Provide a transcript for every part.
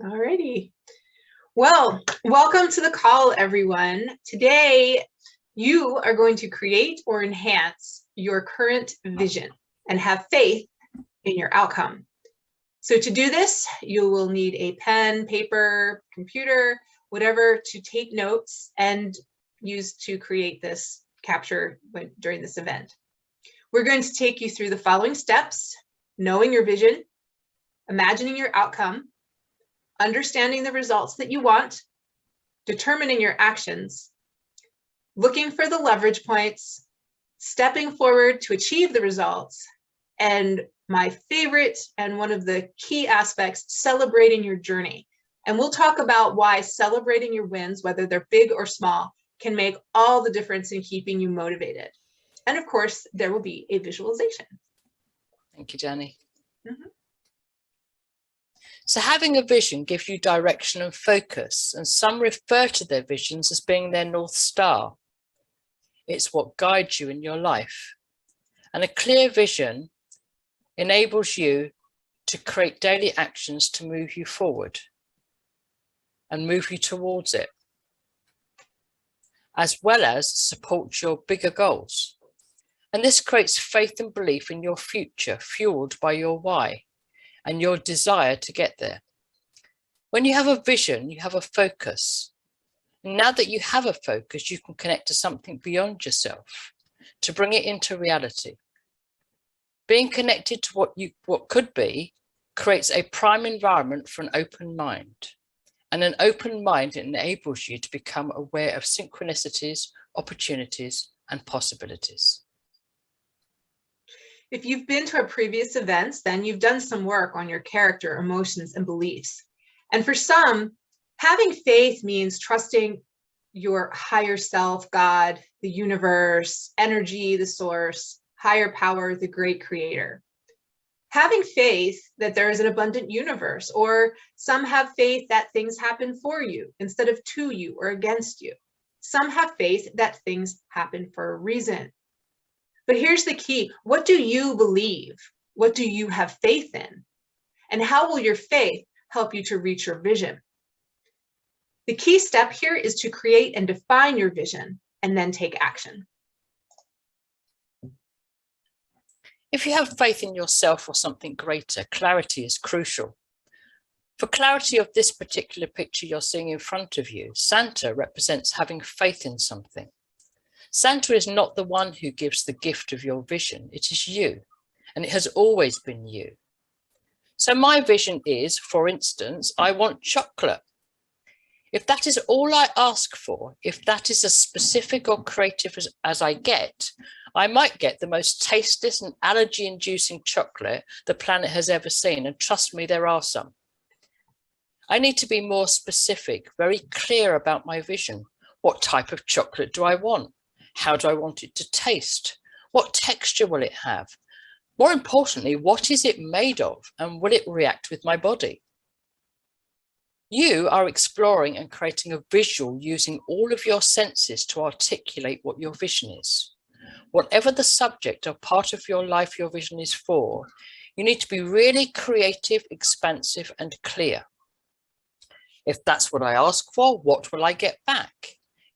Alrighty. Well, welcome to the call, everyone. Today, you are going to create or enhance your current vision and have faith in your outcome. So to do this, you will need a pen, paper, computer, whatever to take notes and use to create this capture during this event. We're going to take you through the following steps: knowing your vision, imagining your outcome, understanding the results that you want, determining your actions, looking for the leverage points, stepping forward to achieve the results, and my favorite and one of the key aspects, celebrating your journey. And we'll talk about why celebrating your wins, whether they're big or small, can make all the difference in keeping you motivated. And of course, there will be a visualization. Thank you, Dani. Mm-hmm. So having a vision gives you direction and focus, and some refer to their visions as being their North Star. It's what guides you in your life. And a clear vision enables you to create daily actions to move you forward and move you towards it, as well as support your bigger goals. And this creates faith and belief in your future, fueled by your why and your desire to get there. When you have a vision, you have a focus. And now that you have a focus, you can connect to something beyond yourself to bring it into reality. Being connected to what could be creates a prime environment for an open mind. And an open mind enables you to become aware of synchronicities, opportunities, and possibilities. If you've been to our previous events, then you've done some work on your character, emotions, and beliefs. And for some, having faith means trusting your higher self, God, the universe, energy, the source, higher power, the great creator. Having faith that there is an abundant universe, or some have faith that things happen for you instead of to you or against you. Some have faith that things happen for a reason. But here's the key. What do you believe? What do you have faith in? And how will your faith help you to reach your vision? The key step here is to create and define your vision and then take action. If you have faith in yourself or something greater, clarity is crucial. For clarity of this particular picture you're seeing in front of you, Santa represents having faith in something. Santa is not the one who gives the gift of your vision. It is you, and it has always been you. So my vision is, for instance, I want chocolate. If that is all I ask for, if that is as specific or creative as I get, I might get the most tasteless and allergy-inducing chocolate the planet has ever seen, and trust me, there are some. I need to be more specific, very clear about my vision. What type of chocolate do I want? How do I want it to taste? What texture will it have? More importantly, what is it made of, and will it react with my body? You are exploring and creating a visual using all of your senses to articulate what your vision is. Whatever the subject or part of your life your vision is for, you need to be really creative, expansive, and clear. If that's what I ask for, what will I get back?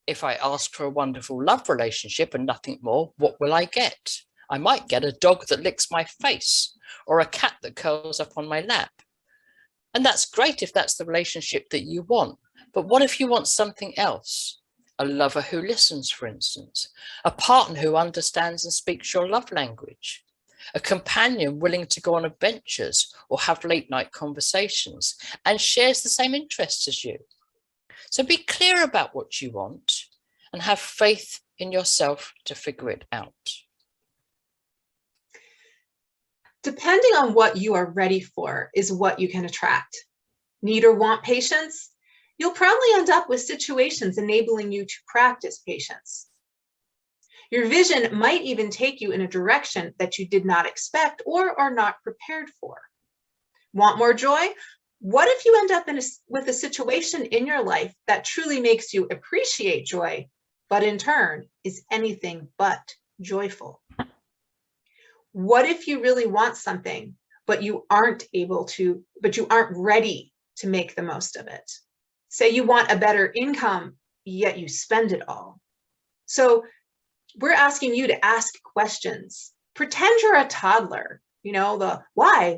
If I ask for a wonderful love relationship and nothing more, what will I get? I might get a dog that licks my face or a cat that curls up on my lap. And that's great if that's the relationship that you want. But what if you want something else? A lover who listens, for instance, a partner who understands and speaks your love language, a companion willing to go on adventures or have late night conversations and shares the same interests as you. So be clear about what you want and have faith in yourself to figure it out. Depending on what you are ready for is what you can attract. Need or want patience? You'll probably end up with situations enabling you to practice patience. Your vision might even take you in a direction that you did not expect or are not prepared for. Want more joy? What if you end up with a situation in your life that truly makes you appreciate joy, but in turn is anything but joyful? What if you really want something, but you aren't ready to make the most of it. Say you want a better income, yet you spend it all. So we're asking you to ask questions. Pretend you're a toddler, the why?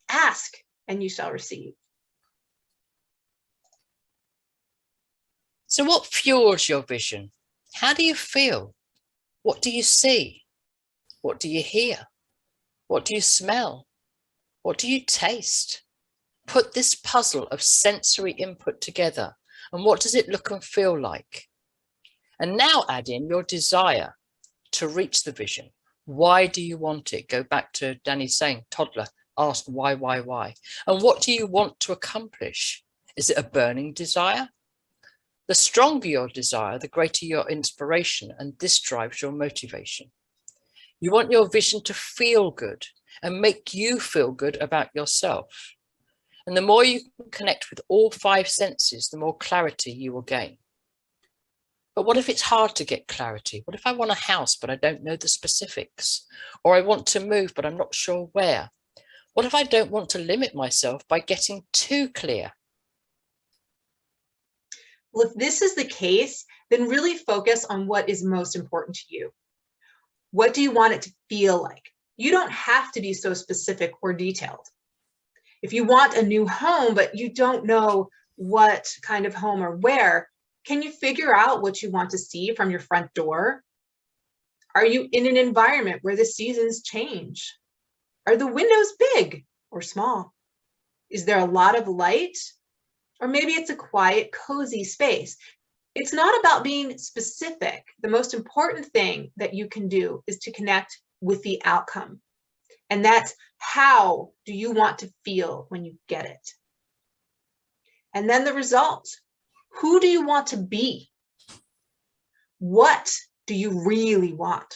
Ask and you shall receive. So what fuels your vision? How do you feel? What do you see? What do you hear? What do you smell? What do you taste? Put this puzzle of sensory input together, and what does it look and feel like? And now add in your desire to reach the vision. Why do you want it? Go back to Dani saying, toddler, ask why? And what do you want to accomplish? Is it a burning desire? The stronger your desire, the greater your inspiration, and this drives your motivation. You want your vision to feel good and make you feel good about yourself. And the more you can connect with all 5 senses, the more clarity you will gain. But what if it's hard to get clarity? What if I want a house, but I don't know the specifics? Or I want to move, but I'm not sure where? What if I don't want to limit myself by getting too clear? Well, if this is the case, then really focus on what is most important to you. What do you want it to feel like? You don't have to be so specific or detailed. If you want a new home, but you don't know what kind of home or where, can you figure out what you want to see from your front door? Are you in an environment where the seasons change? Are the windows big or small? Is there a lot of light? Or maybe it's a quiet, cozy space. It's not about being specific. The most important thing that you can do is to connect with the outcome. And that's, how do you want to feel when you get it? And then the result. Who do you want to be? What do you really want?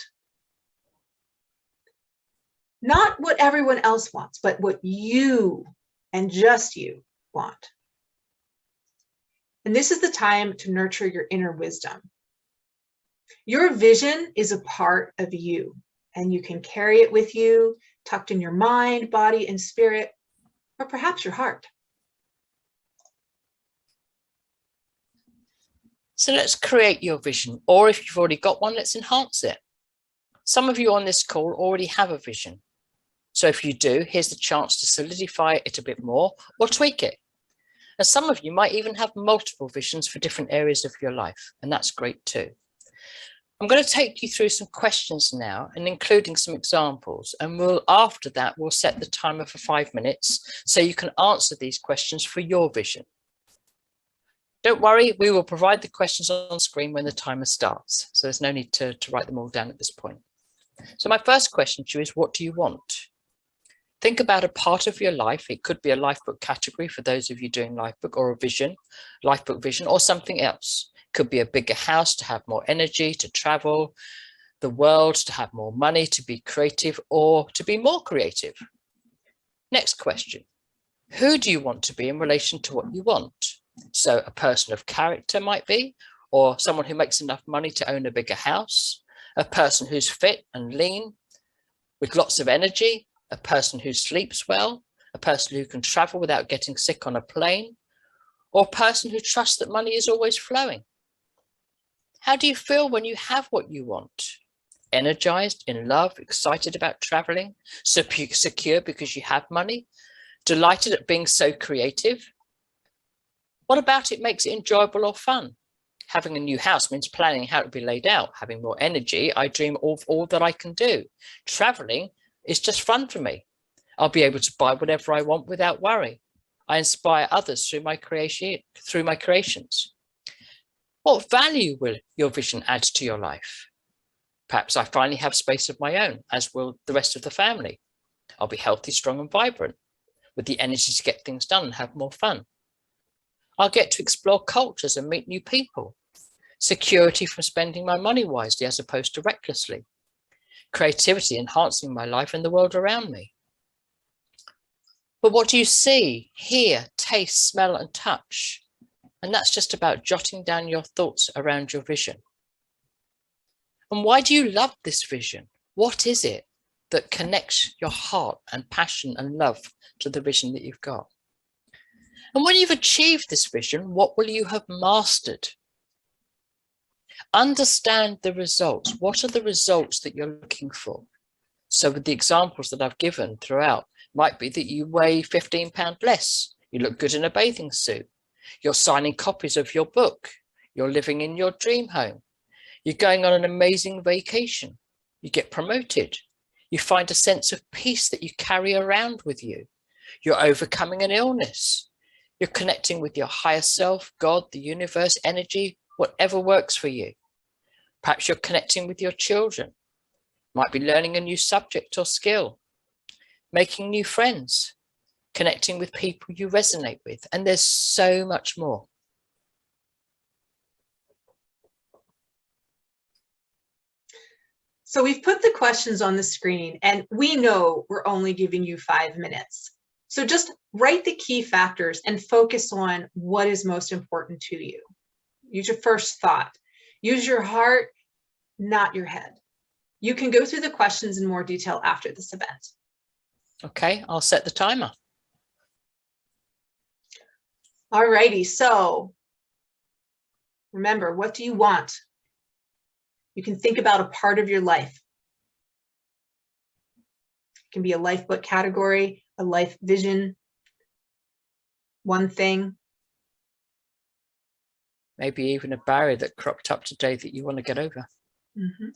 Not what everyone else wants, but what you and just you want. And this is the time to nurture your inner wisdom. Your vision is a part of you, and you can carry it with you, tucked in your mind, body, and spirit, or perhaps your heart. So let's create your vision, or if you've already got one, let's enhance it. Some of you on this call already have a vision. So if you do, here's the chance to solidify it a bit more or tweak it. And some of you might even have multiple visions for different areas of your life, and that's great too. I'm going to take you through some questions now, and including some examples, and after that, we'll set the timer for 5 minutes so you can answer these questions for your vision. Don't worry, we will provide the questions on screen when the timer starts, so there's no need to write them all down at this point. So my first question to you is, what do you want? Think about a part of your life. It could be a lifebook category for those of you doing lifebook, or a vision, lifebook vision, or something else. It could be a bigger house to have more energy, to travel the world, to have more money, to be creative, or to be more creative. Next question. Who do you want to be in relation to what you want? So a person of character might be, or someone who makes enough money to own a bigger house, a person who's fit and lean with lots of energy, a person who sleeps well, a person who can travel without getting sick on a plane, or a person who trusts that money is always flowing. How do you feel when you have what you want? Energized, in love, excited about traveling, secure because you have money, delighted at being so creative? What about it makes it enjoyable or fun? Having a new house means planning how it will be laid out. Having more energy, I dream of all that I can do. Traveling is just fun for me. I'll be able to buy whatever I want without worry. I inspire others through my creations. What value will your vision add to your life? Perhaps I finally have space of my own, as will the rest of the family. I'll be healthy, strong, and vibrant, with the energy to get things done and have more fun. I'll get to explore cultures and meet new people. Security from spending my money wisely as opposed to recklessly. Creativity enhancing my life and the world around me. But what do you see, hear, taste, smell, and touch? And that's just about jotting down your thoughts around your vision. And why do you love this vision? What is it? that connects your heart and passion and love to the vision that you've got. And when you've achieved this vision, what will you have mastered? Understand the results. What are the results that you're looking for? So with the examples that I've given throughout, might be that you weigh 15 pounds less. You look good in a bathing suit. You're signing copies of your book. You're living in your dream home. You're going on an amazing vacation. You get promoted. You find a sense of peace that you carry around with you. You're overcoming an illness. You're connecting with your higher self, God, the universe, energy, whatever works for you. Perhaps you're connecting with your children. Might be learning a new subject or skill, making new friends, connecting with people you resonate with. And there's so much more. So we've put the questions on the screen, and we know we're only giving you 5 minutes. So just write the key factors and focus on what is most important to you. Use your first thought. Use your heart, not your head. You can go through the questions in more detail after this event. Okay, I'll set the timer. All righty, so remember, what do you want? You can think about a part of your life. It can be a life book category, a life vision, one thing. Maybe even a barrier that cropped up today that you want to get over. Mm-hmm.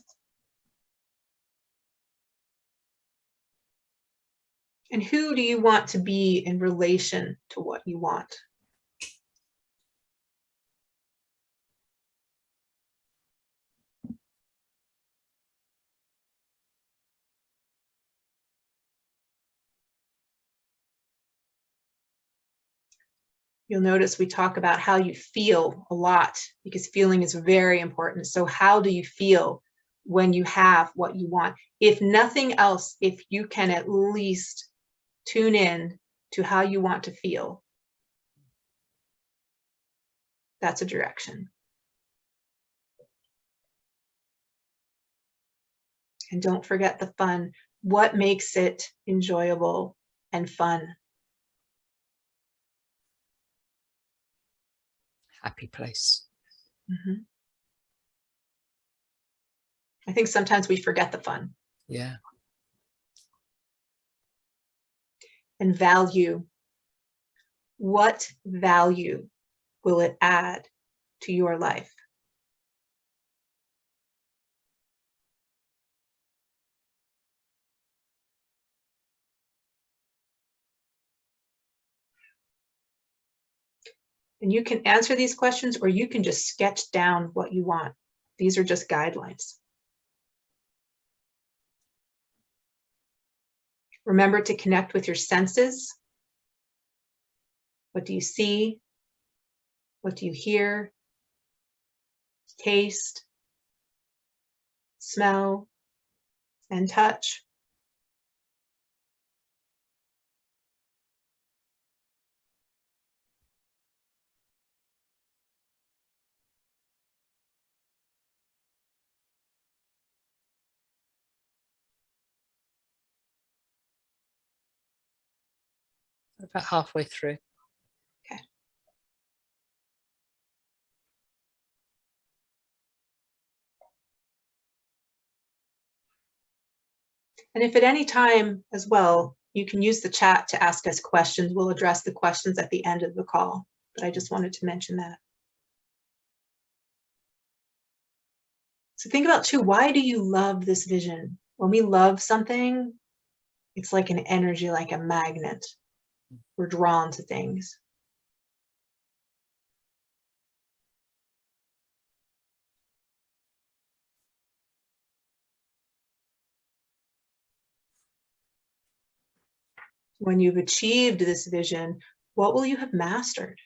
And who do you want to be in relation to what you want? You'll notice we talk about how you feel a lot, because feeling is very important. So how do you feel when you have what you want? If nothing else, if you can at least tune in to how you want to feel, that's a direction. And don't forget the fun. What makes it enjoyable and fun? Happy place. Mm-hmm. I think sometimes we forget the fun. Yeah. And value. What value will it add to your life? And you can answer these questions, or you can just sketch down what you want. These are just guidelines. Remember to connect with your senses. What do you see? What do you hear? Taste, smell, and touch. About halfway through. Okay. And if at any time as well, you can use the chat to ask us questions. We'll address the questions at the end of the call, but I just wanted to mention that. So think about too, why do you love this vision? When we love something, it's like an energy, like a magnet. We're drawn to things. When you've achieved this vision, what will you have mastered?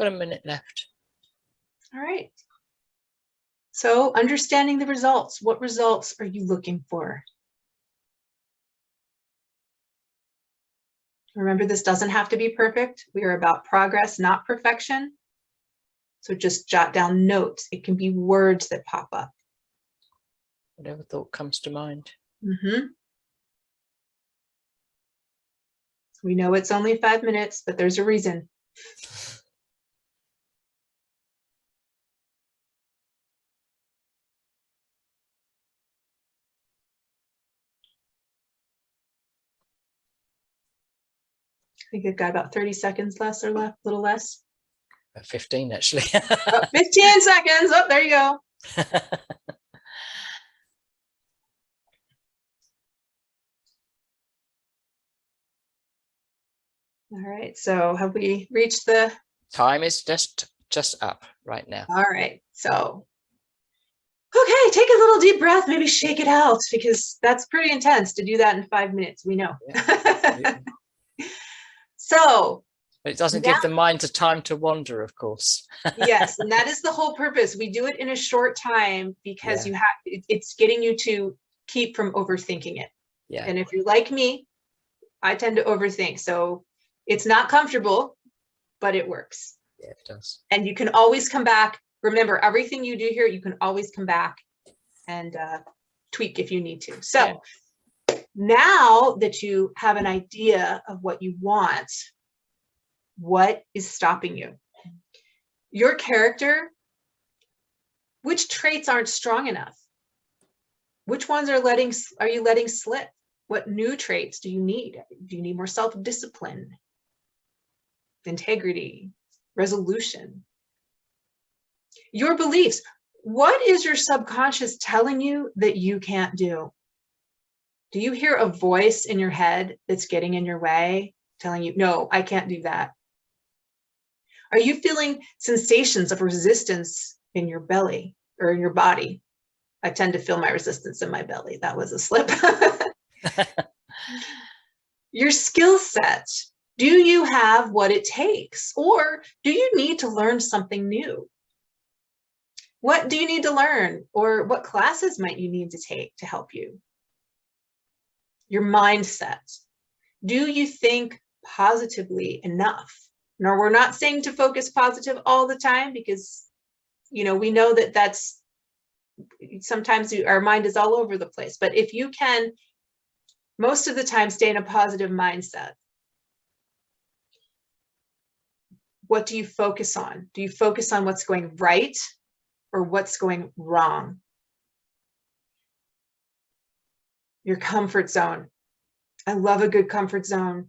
Got a minute left. All right. So understanding the results. What results are you looking for? Remember, this doesn't have to be perfect. We are about progress, not perfection. So just jot down notes. It can be words that pop up. Whatever thought comes to mind. We know it's only 5 minutes, but there's a reason. I think I've got about 30 seconds less or left, a little less. 15 actually. 15 seconds. Oh, there you go. All right. So have we reached the time is just up right now. All right. So okay, take a little deep breath, maybe shake it out, because that's pretty intense to do that in 5 minutes. We know. Yeah. So it doesn't give the mind a time to wander, of course. Yes, and that is the whole purpose. We do it in a short time because you have it's getting you to keep from overthinking it. Yeah. And if you're like me, I tend to overthink. So it's not comfortable, but it works. Yeah, it does. And you can always come back. Remember, everything you do here, you can always come back and tweak if you need to. So now that you have an idea of what you want, what is stopping you? Your character, which traits aren't strong enough? Which ones are you letting slip? What new traits do you need? Do you need more self-discipline, integrity, resolution? Your beliefs. What is your subconscious telling you that you can't do? Do you hear a voice in your head that's getting in your way, telling you, no, I can't do that? Are you feeling sensations of resistance in your belly or in your body? I tend to feel my resistance in my belly. That was a slip. Your skill set. Do you have what it takes? Or do you need to learn something new? What do you need to learn? Or what classes might you need to take to help you? Your mindset. Do you think positively enough? Now, we're not saying to focus positive all the time because, we know that that's sometimes our mind is all over the place. But if you can, most of the time, stay in a positive mindset. What do you focus on? Do you focus on what's going right or what's going wrong? Your comfort zone. I love a good comfort zone.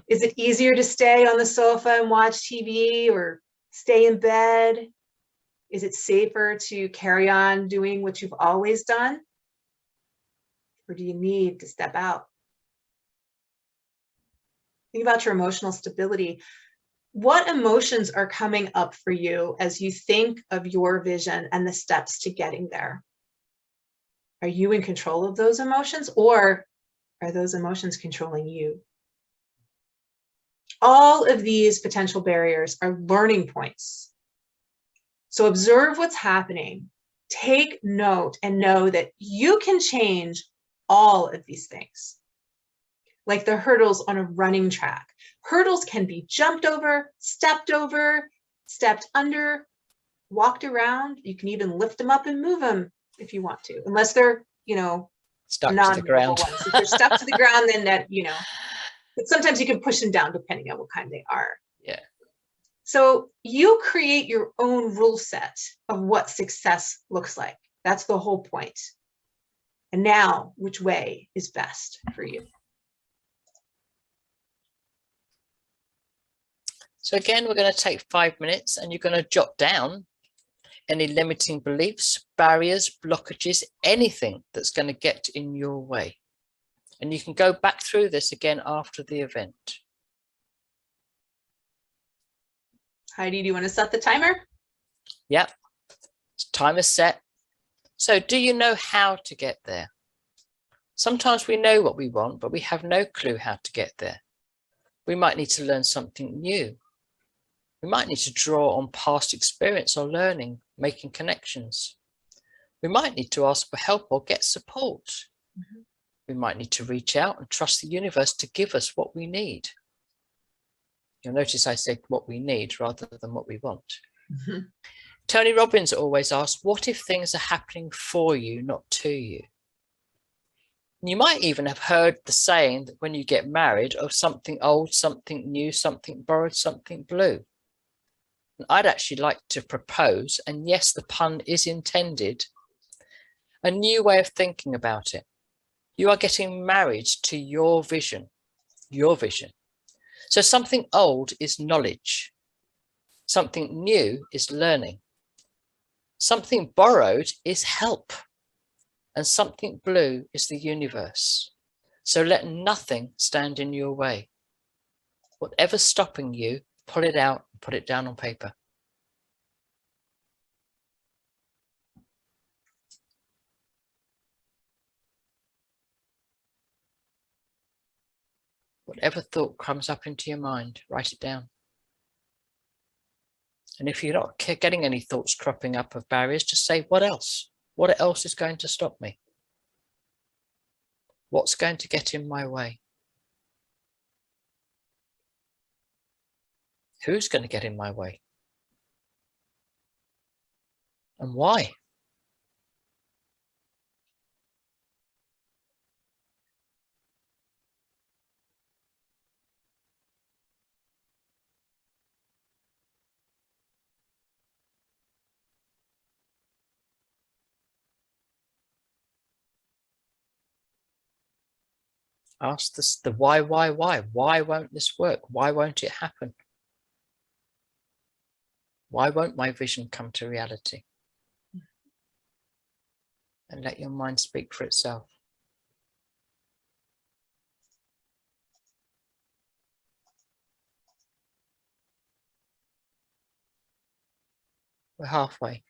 Is it easier to stay on the sofa and watch TV or stay in bed? Is it safer to carry on doing what you've always done? Or do you need to step out? Think about your emotional stability. What emotions are coming up for you as you think of your vision and the steps to getting there? Are you in control of those emotions, or are those emotions controlling you? All of these potential barriers are learning points. So observe what's happening, take note, and know that you can change all of these things. Like the hurdles on a running track. Hurdles can be jumped over, stepped under, walked around. You can even lift them up and move them if you want to, unless they're, stuck to the ground. Ones. If they're stuck to the ground, then that, but sometimes you can push them down depending on what kind they are. Yeah. So you create your own rule set of what success looks like. That's the whole point. And now, which way is best for you? So again, we're going to take 5 minutes and you're going to jot down any limiting beliefs, barriers, blockages, anything that's going to get in your way. And you can go back through this again after the event. Heidi, do you want to set the timer? Yep. Timer set. So do you know how to get there? Sometimes we know what we want, but we have no clue how to get there. We might need to learn something new. We might need to draw on past experience or learning, making connections. We might need to ask for help or get support. Mhm. We might need to reach out and trust the universe to give us what we need. You'll notice I said what we need rather than what we want. Mhm. Tony Robbins always asks, what if things are happening for you, not to you? You might even have heard the saying that when you get married, of something old, something new, something borrowed, something blue. And I'd actually like to propose, and yes, the pun is intended, a new way of thinking about it. You are getting married to your vision, your vision. So something old is knowledge. Something new is learning. Something borrowed is help. And something blue is the universe. So let nothing stand in your way. Whatever's stopping you, pull it out and put it down on paper. Whatever thought comes up into your mind, write it down. And if you're not getting any thoughts cropping up of barriers, just say, what else? What else is going to stop me? What's going to get in my way? Who's going to get in my way? And why? Ask this, the why. Why won't this work? Why won't it happen? Why won't my vision come to reality? And let your mind speak for itself. We're halfway.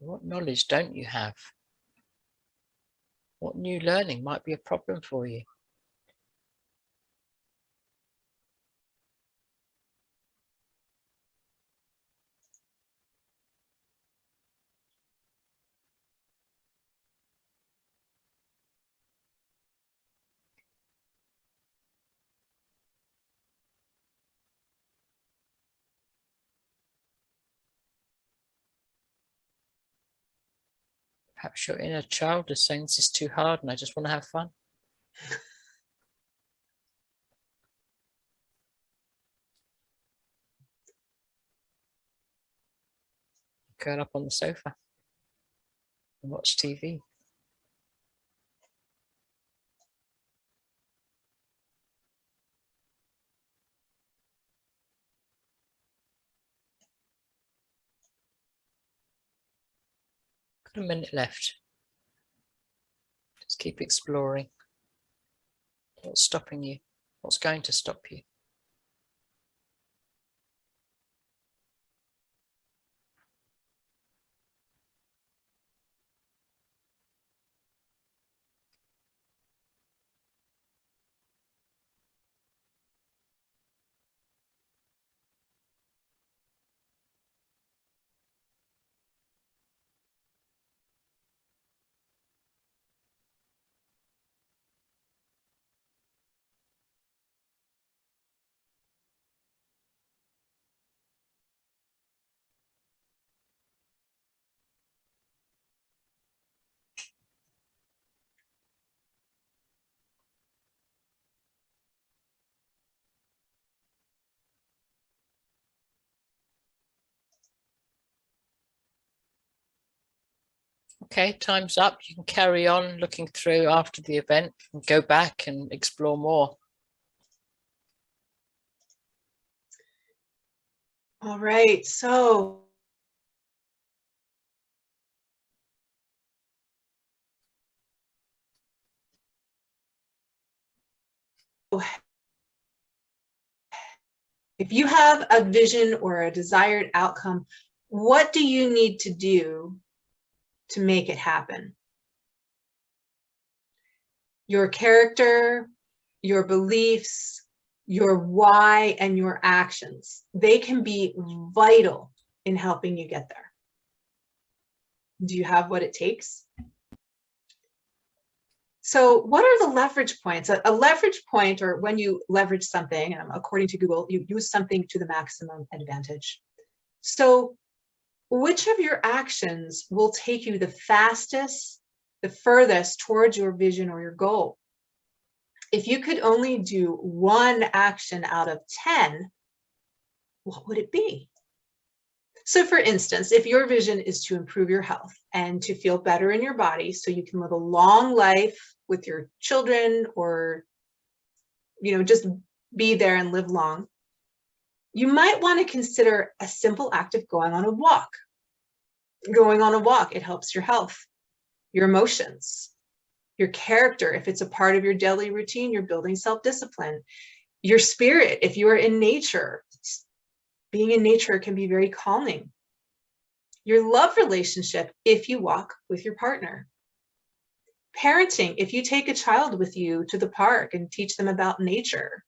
What knowledge don't you have? What new learning might be a problem for you? Perhaps your inner child is saying this is too hard and I just want to have fun. Curl up on the sofa and watch TV. Got a minute left. Just keep exploring. What's stopping you? What's going to stop you? Okay, time's up. You can carry on looking through after the event and go back and explore more. All right, so if you have a vision or a desired outcome, what do you need to do to make it happen? Your character, your beliefs, your why, and your actions, they can be vital in helping you get there. Do you have what it takes? So what are the leverage points? A leverage point, or when you leverage something, according to Google, you use something to the maximum advantage. So which of your actions will take you the fastest, the furthest towards your vision or your goal? If you could only do one action out of 10, what would it be? So for instance, if your vision is to improve your health and to feel better in your body so you can live a long life with your children, or just be there and live long, you might want to consider a simple act of going on a walk. Going on a walk, it helps your health, your emotions, your character. If it's a part of your daily routine, you're building self-discipline. Your spirit, if you are in nature, being in nature can be very calming. Your love relationship, if you walk with your partner. Parenting, if you take a child with you to the park and teach them about nature.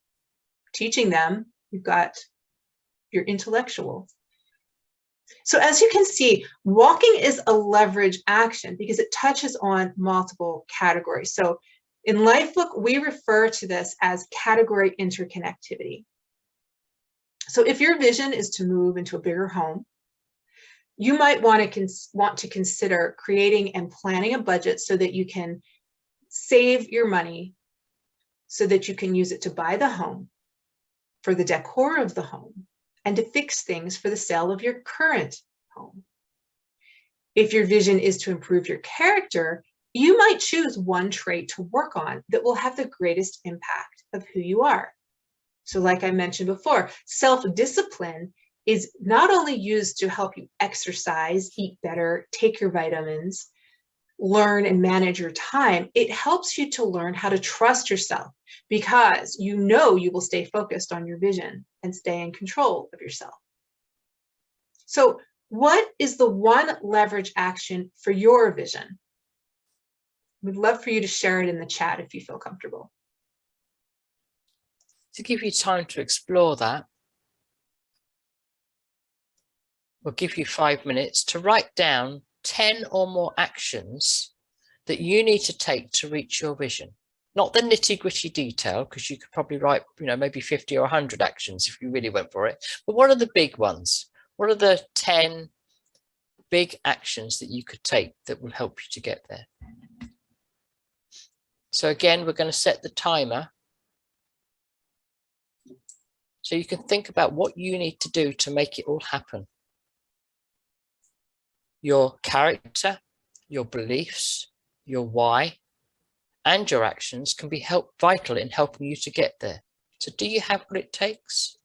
Teaching them, you've got your intellectual. So as you can see, walking is a leverage action because it touches on multiple categories. So in Lifebook, we refer to this as category interconnectivity. So if your vision is to move into a bigger home, you might want to consider creating and planning a budget so that you can save your money so that you can use it to buy the home, for the decor of the home, and to fix things for the sale of your current home. If your vision is to improve your character, you might choose one trait to work on that will have the greatest impact of who you are. So like I mentioned before, self-discipline is not only used to help you exercise, eat better, take your vitamins, learn and manage your time. It helps you to learn how to trust yourself, because you will stay focused on your vision and stay in control of yourself. So what is the one leverage action for your vision? We'd love for you to share it in the chat if you feel comfortable. To give you time to explore that, we'll give you 5 minutes to write down 10 or more actions that you need to take to reach your vision. Not the nitty-gritty detail, because you could probably write, maybe 50 or 100 actions if you really went for it. But what are the big ones? What are the 10 big actions that you could take that will help you to get there? So again, we're going to set the timer so you can think about what you need to do to make it all happen. Your character, your beliefs, your why, and your actions can be vital in helping you to get there. So do you have what it takes?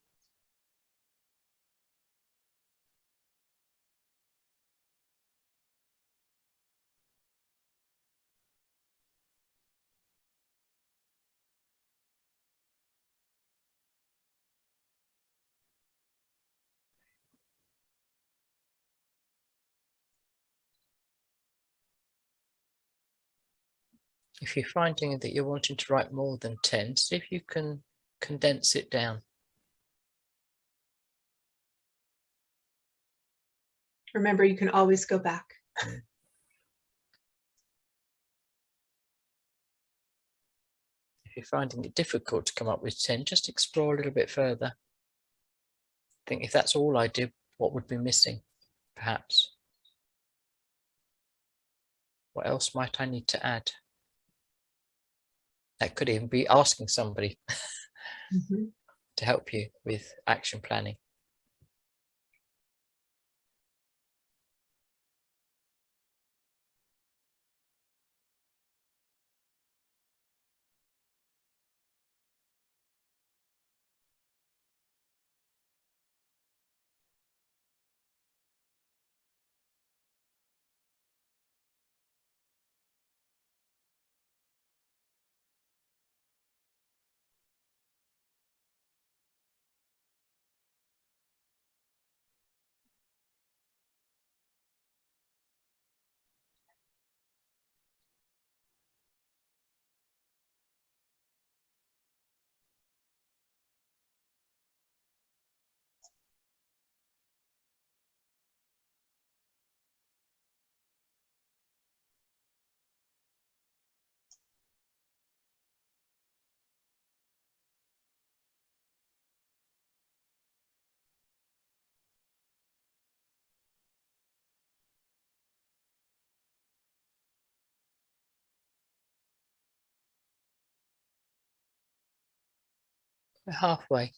If you're finding that you're wanting to write more than 10, see if you can condense it down. Remember, you can always go back. If you're finding it difficult to come up with 10, just explore a little bit further. Think, if that's all I did, what would be missing, perhaps? What else might I need to add? That could even be asking somebody to help you with action planning. We're halfway.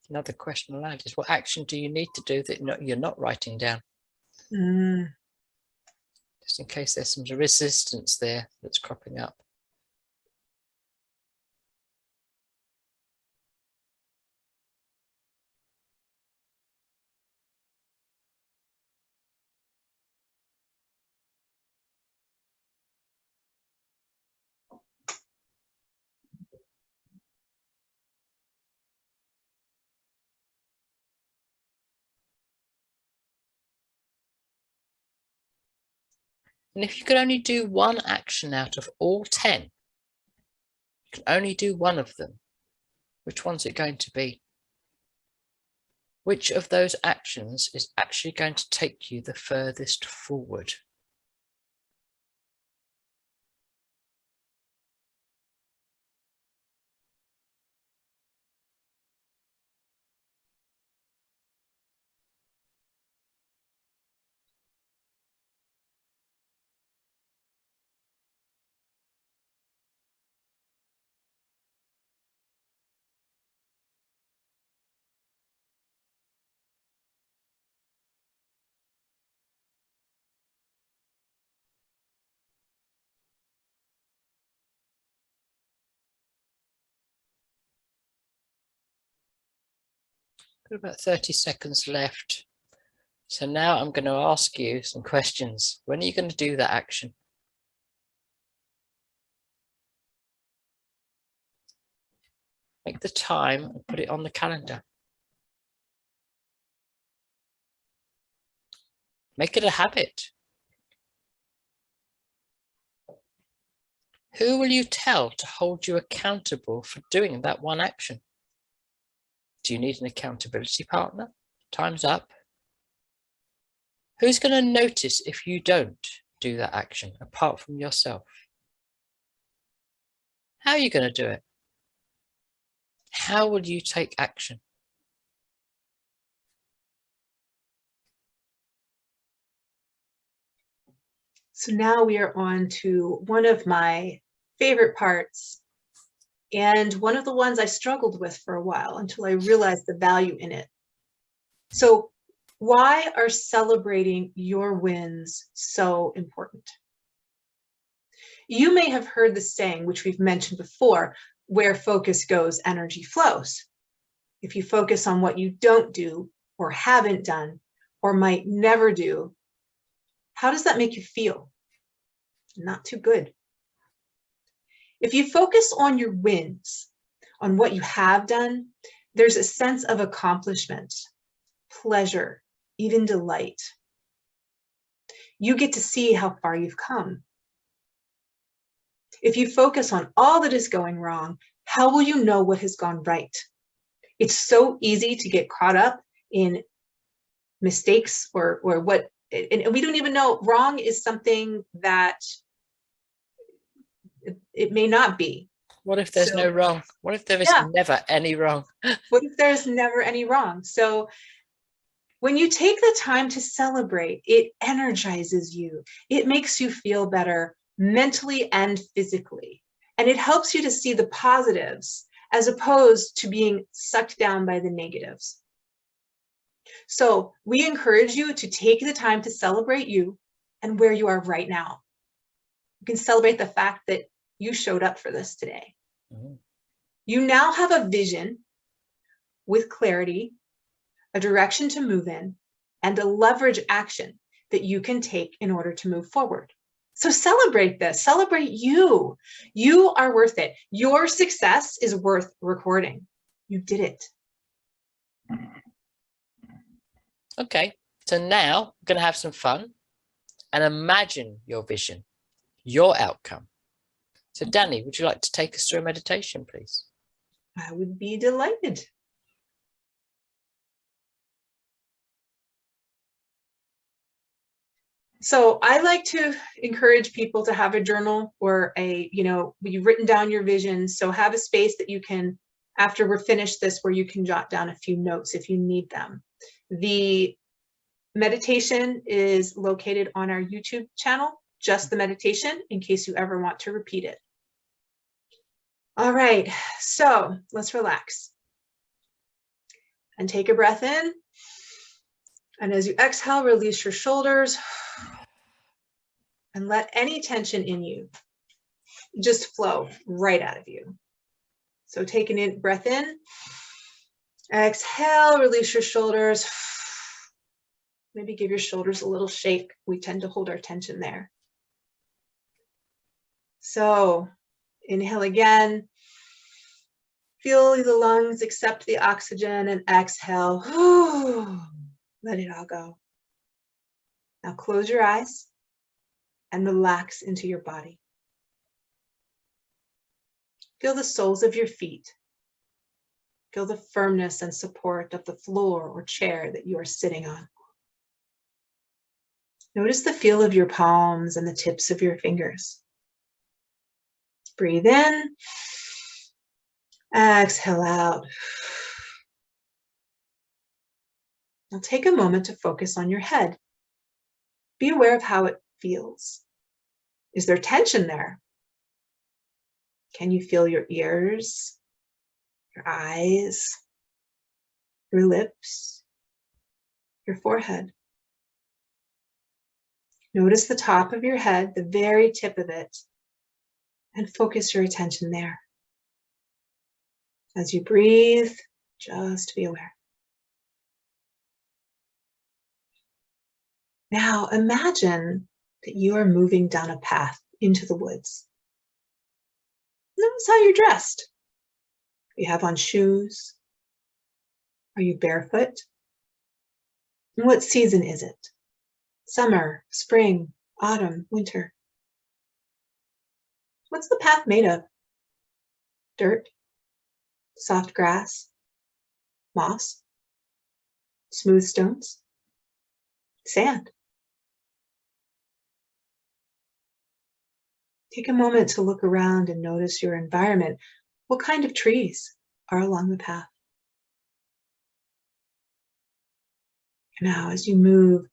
Another question aloud is, what action do you need to do that you're not writing down? Just in case there's some resistance there that's cropping up. And if you could only do one action out of all 10, you can only do one of them, which one's it going to be? Which of those actions is actually going to take you the furthest forward? Got about 30 seconds left. So now I'm going to ask you some questions. When are you going to do that action? Make the time and put it on the calendar. Make it a habit. Who will you tell to hold you accountable for doing that one action? Do you need an accountability partner? Time's up. Who's going to notice if you don't do that action apart from yourself? How are you going to do it? How will you take action? So now we are on to one of my favorite parts, and one of the ones I struggled with for a while until I realized the value in it. So why are celebrating your wins so important? You may have heard the saying, which we've mentioned before, where focus goes, energy flows. If you focus on what you don't do or haven't done or might never do, how does that make you feel? Not too good. If you focus on your wins, on what you have done, there's a sense of accomplishment, pleasure, even delight. You get to see how far you've come. If you focus on all that is going wrong, how will you know what has gone right? It's so easy to get caught up in mistakes or what, and we don't even know. Wrong is something that it may not be. What if there's no wrong? What if there is never any wrong? What if there's never any wrong? So when you take the time to celebrate, it energizes you. It makes you feel better mentally and physically. And it helps you to see the positives as opposed to being sucked down by the negatives. So we encourage you to take the time to celebrate you and where you are right now. You can celebrate the fact that you showed up for this today. Mm-hmm. You now have a vision with clarity, a direction to move in, and a leverage action that you can take in order to move forward. So celebrate this, celebrate you. You are worth it. Your success is worth recording. You did it. Okay, so now we're going to have some fun and imagine your vision, your outcome. So Dani, would you like to take us through a meditation, please? I would be delighted. So I like to encourage people to have a journal or you've written down your vision. So have a space that you can, after we're finished this, where you can jot down a few notes if you need them. The meditation is located on our YouTube channel, just the meditation, in case you ever want to repeat it. All right, so let's relax. And take a breath in. And as you exhale, release your shoulders. And let any tension in you just flow right out of you. So take a breath in. Exhale, release your shoulders. Maybe give your shoulders a little shake. We tend to hold our tension there. So inhale again. Feel the lungs accept the oxygen and exhale. Let it all go. Now close your eyes and relax into your body. Feel the soles of your feet. Feel the firmness and support of the floor or chair that you are sitting on. Notice the feel of your palms and the tips of your fingers. Breathe in. Exhale out. Now take a moment to focus on your head. Be aware of how it feels. Is there tension there? Can you feel your ears, your eyes, your lips, your forehead? Notice the top of your head, the very tip of it, and focus your attention there. As you breathe, just be aware. Now imagine that you are moving down a path into the woods. Notice how you're dressed. You have on shoes. Are you barefoot? And what season is it? Summer, spring, autumn, winter. What's the path made of? Dirt, soft grass, moss, smooth stones, sand. Take a moment to look around and notice your environment. What kind of trees are along the path? Now, as you move,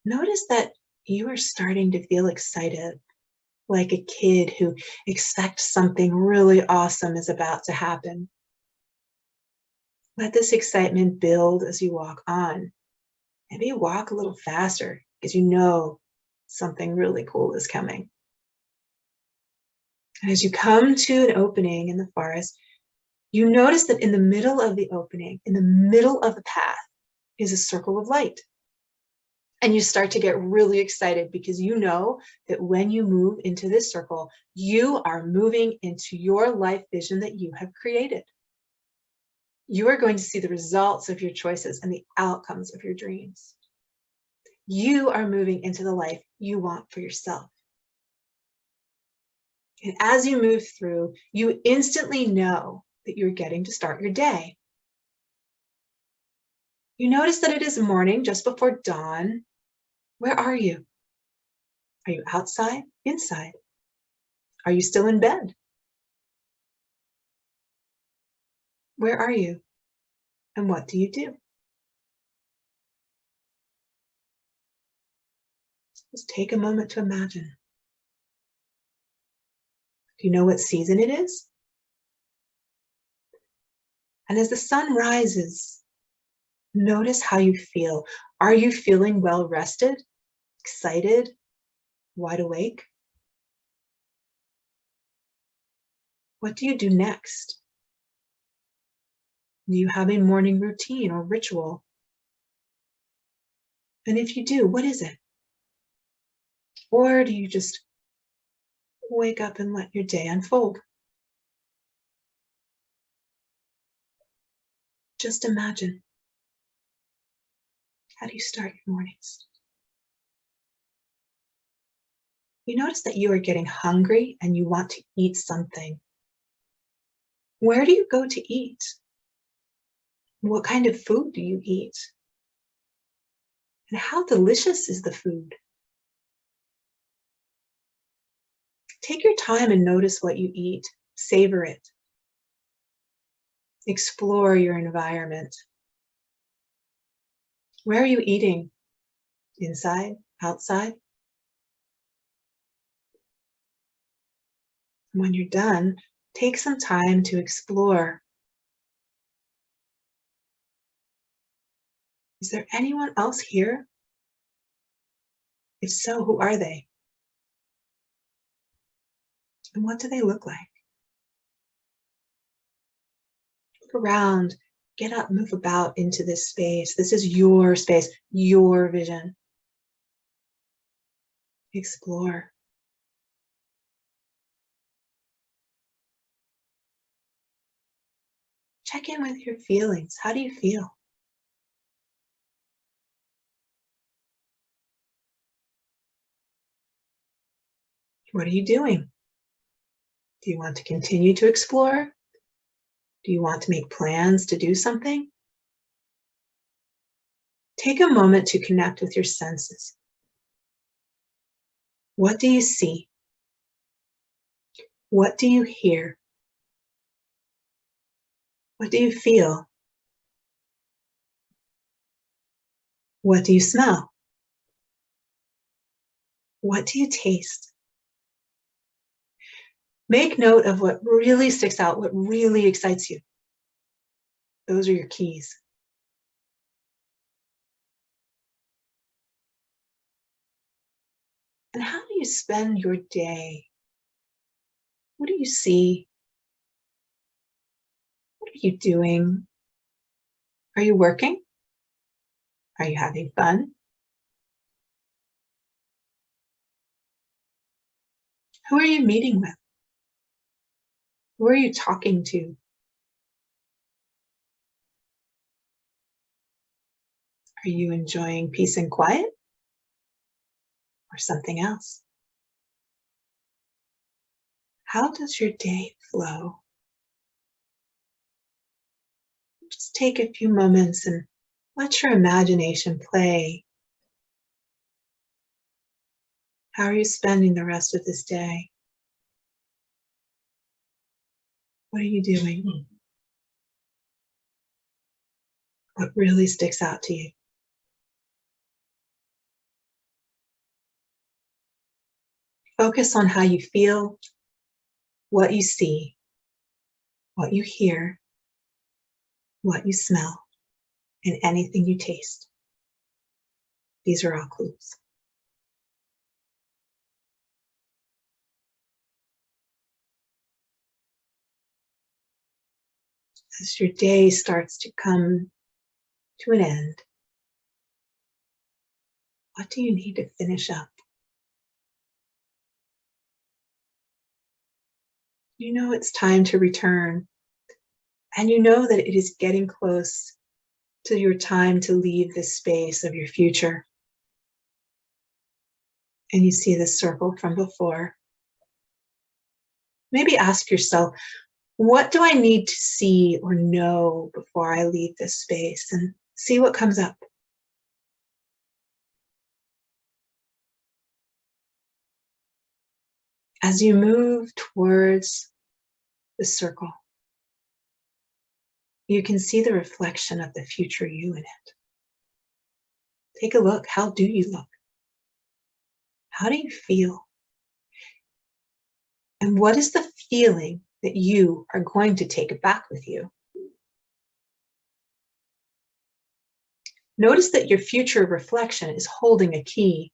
notice that you are starting to feel excited, like a kid who expects something really awesome is about to happen. Let this excitement build as you walk on. Maybe walk a little faster because you know something really cool is coming. And as you come to an opening in the forest, you notice that in the middle of the opening, in the middle of the path, is a circle of light. And you start to get really excited because you know that when you move into this circle, you are moving into your life vision that you have created. You are going to see the results of your choices and the outcomes of your dreams. You are moving into the life you want for yourself. And as you move through, you instantly know that you're getting to start your day. You notice that it is morning, just before dawn. Where are you? Are you outside? Inside? Are you still in bed? Where are you? And what do you do? Just take a moment to imagine. Do you know what season it is? And as the sun rises, notice how you feel. Are you feeling well rested, excited, wide awake? What do you do next? Do you have a morning routine or ritual? And if you do, what is it? Or do you just wake up and let your day unfold? Just imagine. How do you start your mornings? You notice that you are getting hungry and you want to eat something. Where do you go to eat? What kind of food do you eat? And how delicious is the food? take your time and notice what you eat. Savor it. Explore your environment. Where are you eating? Inside? Outside? When you're done, take some time to explore. Is there anyone else here? If so, who are they? And what do they look like? Look around, get up, move about into this space. This is your space, your vision. Explore. Check in with your feelings. How do you feel? What are you doing? Do you want to continue to explore? Do you want to make plans to do something? Take a moment to connect with your senses. What do you see? What do you hear? What do you feel? What do you smell? What do you taste? Make note of what really sticks out, what really excites you. Those are your keys. And how do you spend your day? What do you see? What are you doing? Are you working? Are you having fun? Who are you meeting with? Who are you talking to? Are you enjoying peace and quiet? Or something else? How does your day flow? Just take a few moments and let your imagination play. How are you spending the rest of this day? What are you doing? What really sticks out to you? Focus on how you feel, what you see, what you hear, what you smell, and anything you taste. These are all clues. As your day starts to come to an end, what do you need to finish up? You know it's time to return, and you know that it is getting close to your time to leave this space of your future. And you see this circle from before. Maybe ask yourself, what do I need to see or know before I leave this space? And see what comes up. As you move towards the circle, you can see the reflection of the future you in it. Take a look. How do you look? How do you feel? And what is the feeling that you are going to take back with you? Notice that your future reflection is holding a key.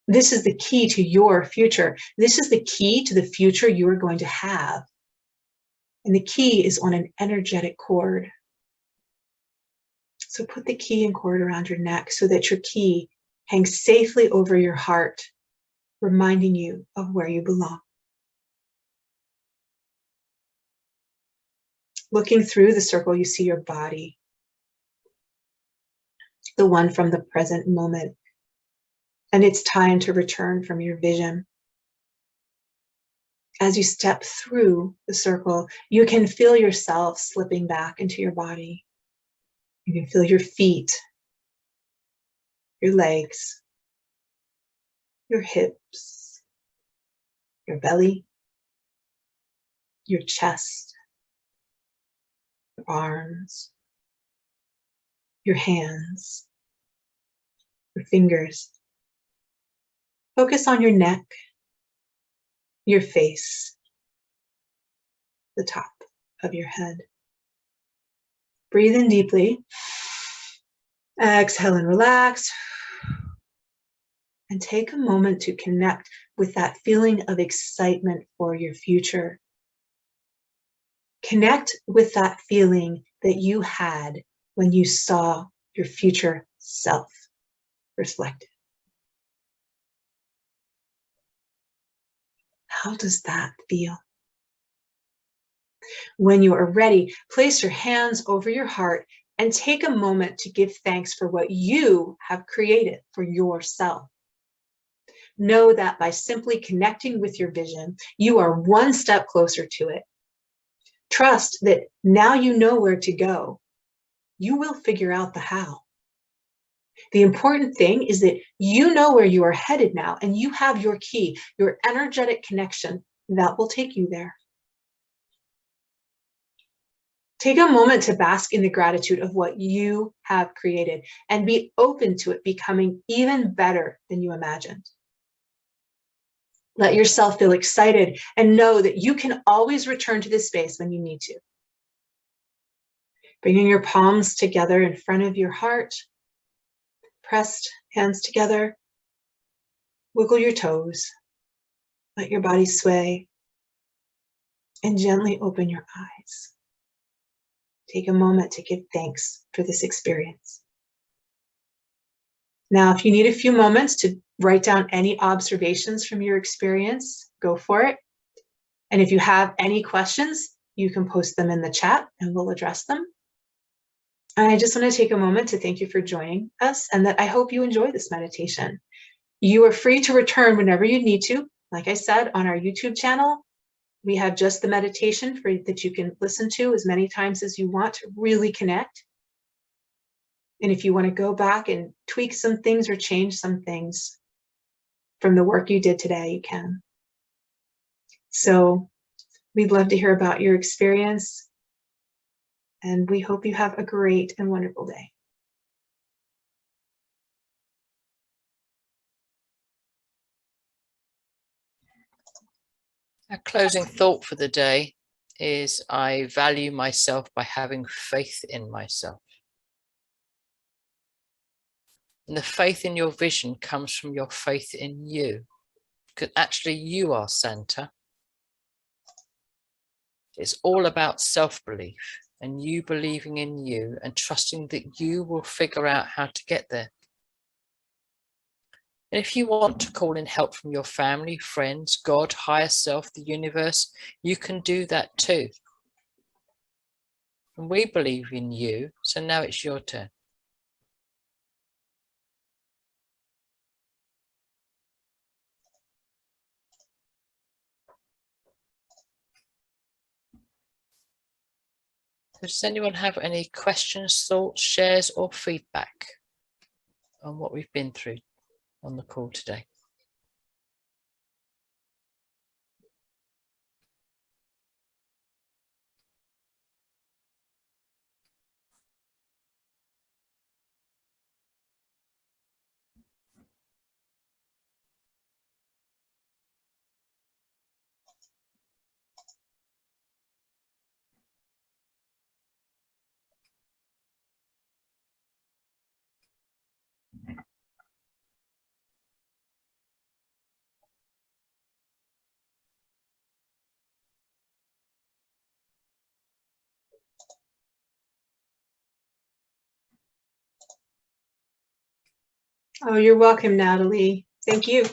This is the key to your future. This is the key to the future you are going to have. And the key is on an energetic cord. So put the key and cord around your neck so that your key hangs safely over your heart, reminding you of where you belong. Looking through the circle, you see your body, the one from the present moment. And it's time to return from your vision. As you step through the circle, you can feel yourself slipping back into your body. You can feel your feet, your legs, your hips, your belly, your chest, your arms, your hands, your fingers. Focus on your neck, your face, the top of your head. Breathe in deeply. Exhale and relax. And take a moment to connect with that feeling of excitement for your future. Connect with that feeling that you had when you saw your future self reflected. How does that feel? When you are ready, place your hands over your heart and take a moment to give thanks for what you have created for yourself. Know that by simply connecting with your vision, you are one step closer to it. Trust that now you know where to go. You will figure out the how. The important thing is that you know where you are headed now, and you have your key, your energetic connection that will take you there. Take a moment to bask in the gratitude of what you have created and be open to it becoming even better than you imagined. Let yourself feel excited and know that you can always return to this space when you need to. Bringing your palms together in front of your heart, pressed hands together, wiggle your toes, let your body sway, and gently open your eyes. Take a moment to give thanks for this experience. Now, if you need a few moments to write down any observations from your experience, go for it. And if you have any questions, you can post them in the chat and we'll address them. And I just want to take a moment to thank you for joining us and that I hope you enjoy this meditation. You are free to return whenever you need to. Like I said, on our YouTube channel, we have just the meditation that you can listen to as many times as you want to really connect. And if you want to go back and tweak some things or change some things from the work you did today, you can. So we'd love to hear about your experience, and we hope you have a great and wonderful day. Our closing thought for the day is I value myself by having faith in myself. And the faith in your vision comes from your faith in you, because actually you are Santa. It's all about self-belief and you believing in you and trusting that you will figure out how to get there. And if you want to call in help from your family, friends, God, higher self, the universe, you can do that too. And we believe in you, so now it's your turn. Does anyone have any questions, thoughts, shares, or feedback on what we've been through on the call today? Oh, you're welcome, Natalie. Thank you.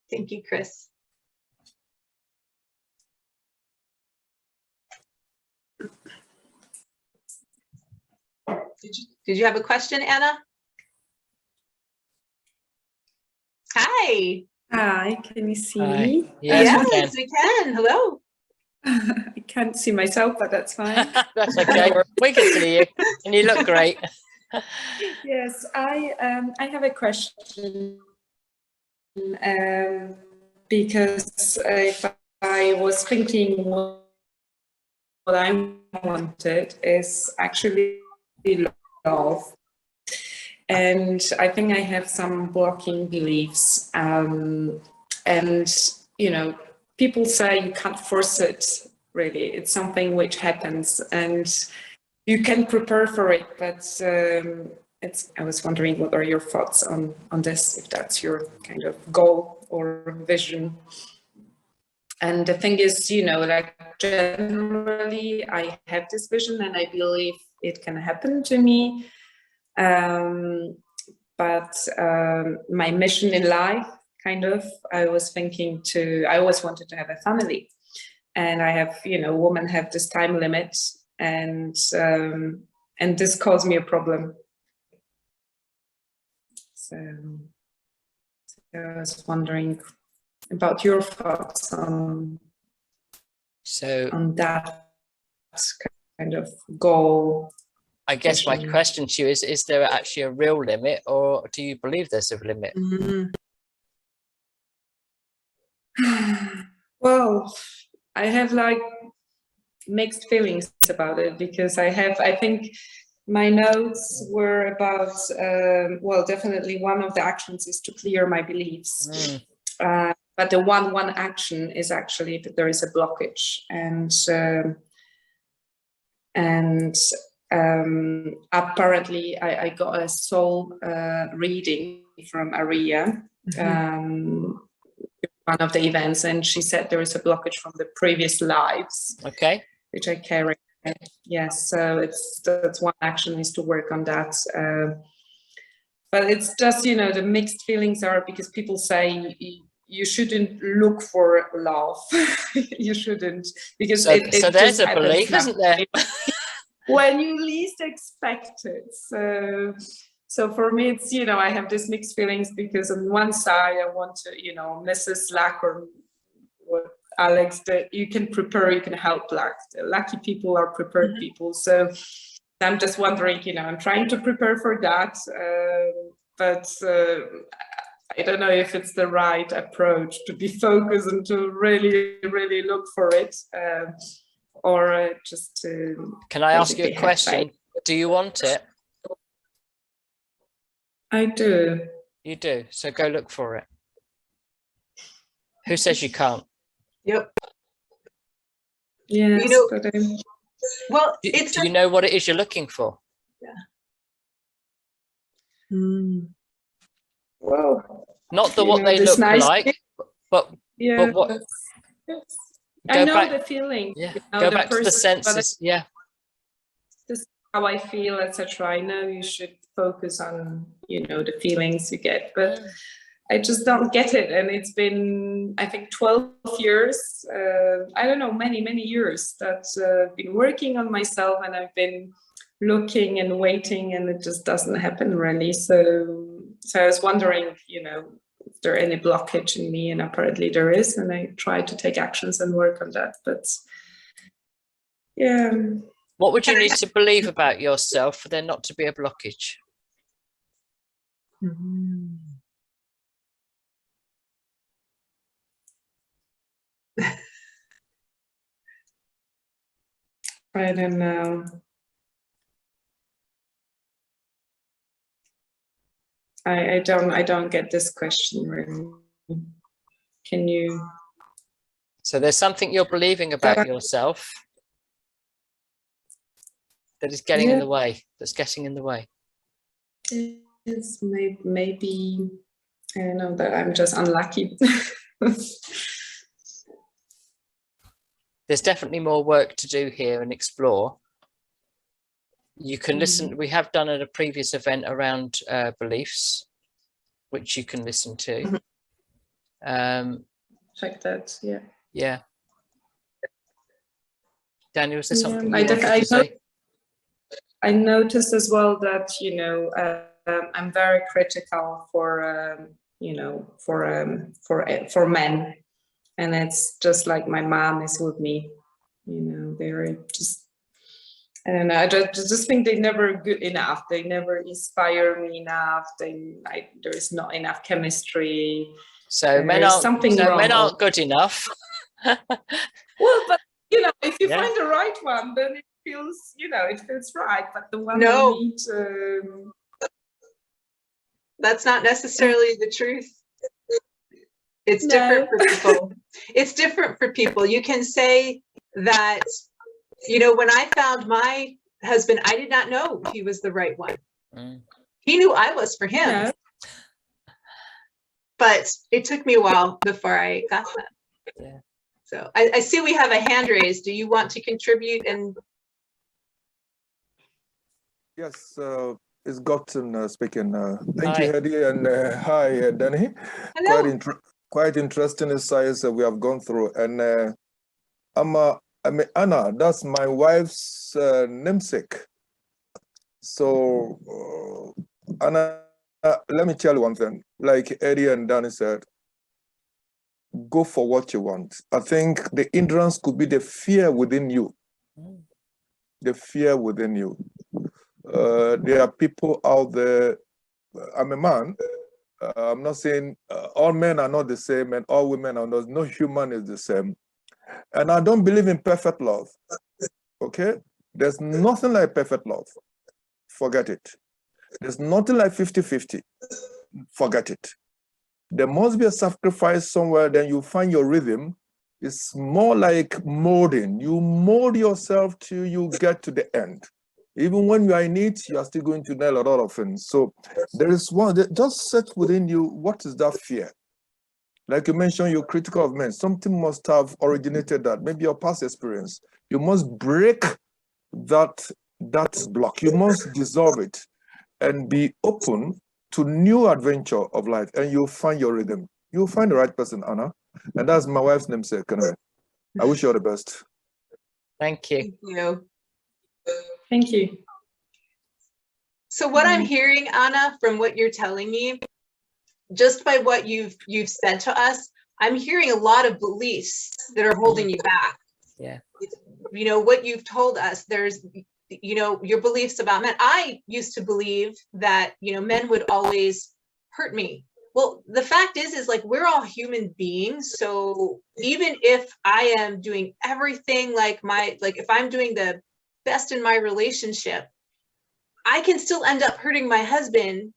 Thank you, Chris. Did you have a question, Anna? Hi. Hi, can you see Hi. me? Yes, we can. Yes, we can. Hello. I can't see myself, but that's fine. That's okay. We can see you, and you look great. Yes, I have a question. Because if I was thinking what I wanted is actually love. And I think I have some blocking beliefs. And, you know, people say you can't force it, really. It's something which happens and you can prepare for it. But I was wondering, what are your thoughts on this, if that's your kind of goal or vision? And the thing is, you know, like generally I have this vision and I believe it can happen to me. But my mission in life, kind of, I always wanted to have a family. And I have, you know, women have this time limit, and this caused me a problem. So I was wondering about your thoughts on that kind of goal. I guess my question to you is there actually a real limit, or do you believe there's a limit? Well, I have like mixed feelings about it, because I think my notes were about, well, definitely one of the actions is to clear my beliefs. But the one action is actually that there is a blockage, and apparently I got a soul reading from Aria, one of the events, and she said there is a blockage from the previous lives, which I carry. Yes, so that's one action, is to work on that. But it's just, you know, the mixed feelings are because people say you shouldn't look for love. You shouldn't, because so there's a belief, isn't there? When you least expect it. So for me, it's, you know, I have this mixed feelings, because on one side I want to, you know, Mrs. Lack, or what Alex, that you can prepare, you can help Lack. The lucky people are prepared people. So I'm just wondering, you know, I'm trying to prepare for that, but I don't know if it's the right approach to be focused and to really, really look for it, or just to. Can I ask you a question? Do you want it? I do. You do. So go look for it. Who says you can't? Yep. Yes, you know, but well, do you know what it is you're looking for? Yeah. Well, not what they look like, but yeah, but what. I know the feeling. Yeah. You know, go back to the senses. Yeah. This is how I feel, etc. I know you should focus on, you know, the feelings you get, but I just don't get it. And it's been, I think, 12 years. I don't know, many years that I've been working on myself, and I've been looking and waiting, and it just doesn't happen really. So I was wondering, you know, is there any blockage in me? And apparently there is, and I try to take actions and work on that. But yeah. What would you need to believe about yourself for there not to be a blockage? I don't know. I don't get this question really. Can you? So there's something you're believing about yourself that is getting in the way, that's getting in the way. It's maybe, I don't know, that I'm just unlucky. There's definitely more work to do here and explore. You can listen. We have done at a previous event around beliefs, which you can listen to. Check that. Yeah. Yeah. Daniel, is there something you wanted to say? I noticed as well that, you know, I'm very critical for, you know, for men, and it's just like my mom is with me. They're just, I don't know. I just think they're never good enough. They never inspire me enough. There's not enough chemistry. So men aren't good enough. Well, but if you find the right one, then it feels right. But the one you need, that's not necessarily the truth. It's different for people. It's different for people. You can say that, when I found my husband, I did not know he was the right one. He knew I was for him. Yeah. But it took me a while before I got that. Yeah. So I see we have a hand raised. Do you want to contribute? And yes, it's Gotton speaking. Thank you, Heidi, and hi, Dani. Hello. Quite interesting exercise we have gone through, and Anna. That's my wife's namesake. So, Anna, let me tell you one thing. Like Eddie and Dani said, go for what you want. I think the hindrance could be the fear within you. The fear within you. There are people out there. I'm a man. I'm not saying all men are not the same and all women are not. No human is the same. And I don't believe in perfect love. Okay? There's nothing like perfect love. Forget it. There's nothing like 50-50. Forget it. There must be a sacrifice somewhere, then you find your rhythm. It's more like molding. You mold yourself till you get to the end. Even when you are in it, you are still going to nail a lot of things. So there is one that just set within you. What is that fear? Like you mentioned, you're critical of men. Something must have originated that. Maybe your past experience. You must break that block. You must dissolve it and be open to new adventure of life, and you'll find your rhythm. You'll find the right person, Anna. And that's my wife's namesake. Anyway, I wish you all the best. Thank you. Thank you. Thank you. So what I'm hearing, Anna, from what you're telling me, just by what you've said to us, I'm hearing a lot of beliefs that are holding you back. Yeah. What you've told us, there's your beliefs about men. I used to believe that, men would always hurt me. Well, the fact is like, we're all human beings. So even if I am doing everything if I'm doing the best in my relationship, I can still end up hurting my husband,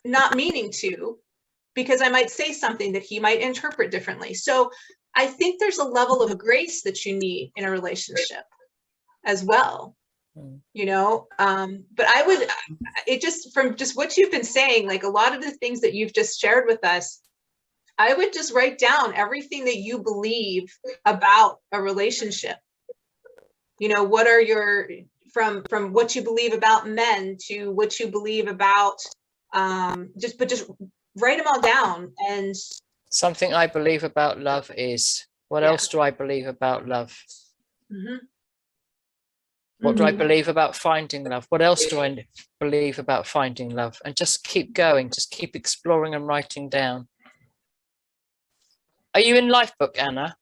not meaning to, because I might say something that he might interpret differently. So I think there's a level of grace that you need in a relationship as well. But I would, from what you've been saying, like a lot of the things that you've just shared with us, I would just write down everything that you believe about a relationship. What are your, from what you believe about men to what you believe about, just write them all down. And something I believe about love is, what else do I believe about love? Mm-hmm. What do I believe about finding love? What else do I believe about finding love? And just keep going, just keep exploring and writing down. Are you in Lifebook, Anna?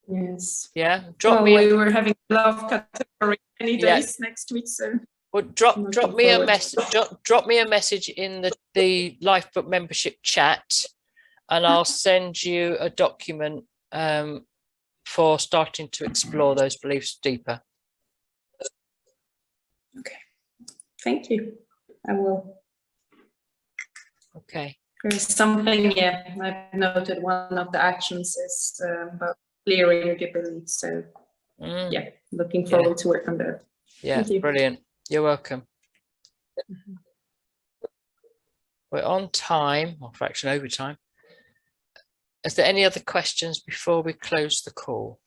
Yes. Yeah. We were having love category any days next week, so. Well, drop me a message. Drop me a message in the Lifebook membership chat, and I'll send you a document for starting to explore those beliefs deeper. Okay, thank you. I will. Okay. There's something, I've noted one of the actions is about clearing your beliefs. So, looking forward to work on that. Yeah, thank you. Brilliant. You're welcome. We're on time, or fraction over time. Is there any other questions before we close the call?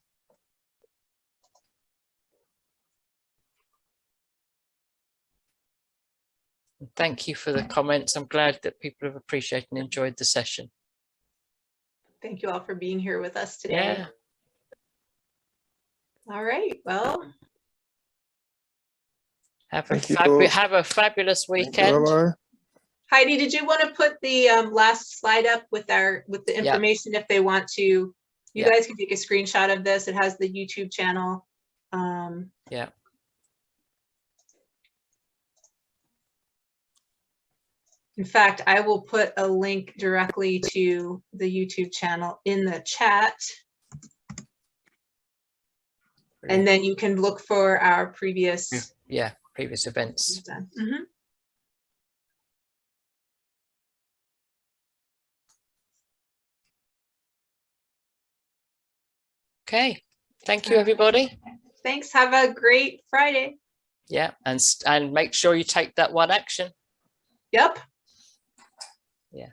Thank you for the comments. I'm glad that people have appreciated and enjoyed the session. Thank you all for being here with us today. Yeah. All right. Well, have a fabulous weekend. Bye-bye. Heidi, did you want to put the last slide up with the information if they want to, You Yeah. guys can take a screenshot of this. It has the YouTube channel. Yeah. In fact, I will put a link directly to the YouTube channel in the chat. And then you can look for our previous. Yeah, previous events. Mm-hmm. Okay. Thank you, everybody. Thanks. Have a great Friday. Yeah, and make sure you take that one action. Yep. Yeah.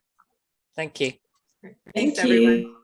Thank you. Thanks, Thank you. everyone.